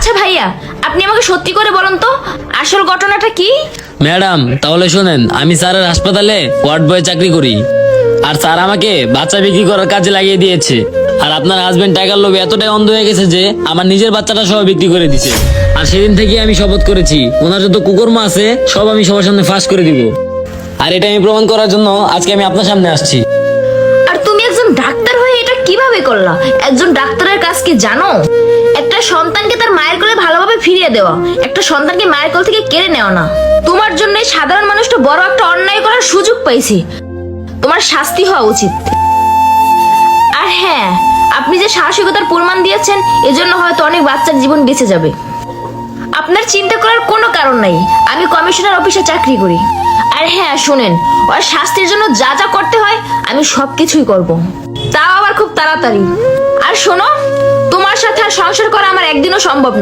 আচ্ছা ভাইয়া, আপনি আমাকে সত্যি করে বলুন তো আসল ঘটনাটা কি? ম্যাডাম তাহলে শোনেন, আমি স্যারের হাসপাতালে ওয়ার্ড বয়ে চাকরি করি। আর স্যার আমাকে বাচ্চা বিক্রি করার কাজে লাগিয়ে দিয়েছে। আর আপনার হাজবেন্ড টাইগার লোভে এতটাই অন্ধ হয়ে গেছে যে আমার নিজের বাচ্চাটা সহ বিক্রি করে দিছে। আর সেদিন থেকে আমি শপথ করেছি ওনার যত কুকর্ম আছে সব আমি সবার সামনে ফাঁস করে দিব। আর এটা আমি প্রমাণ করার জন্য আজকে আমি আপনার সামনে আসছি। আর তুমি একজন ডাক্তার হয়ে এটা কিভাবে করলা? একজন ডাক্তারের কাজ কি জানো? একটা সন্তানকে তার মায়ের কোলে ভালোভাবে ফিরিয়ে দেওয়া, একটা সন্তানকে মায়ের কোল থেকে কেড়ে নেওয়া না। তোমার জন্য এই সাধারণ মানুষটা বড় একটা অন্যায় করার সুযোগ পাইছে। তোমার শাস্তি হওয়া উচিত। আর হ্যাঁ, আপনি যে সাহসিকতার প্রমাণ দিয়েছেন এজন্য হয়তো অনেক বাচ্চার জীবন বেঁচে যাবে। আপনার চিন্তা করার কোনো কারণ নাই, আমি কমিশনার অফিসে চাকরি করি। আর হ্যাঁ শুনেন, ওর শাস্তির জন্য যা যা করতে হয় আমি সবকিছুই করব, তাও আবার খুব তাড়াতাড়ি। আর শোনো, তোমার সাথে আর সংসার করা আমার একদিনও সম্ভব না।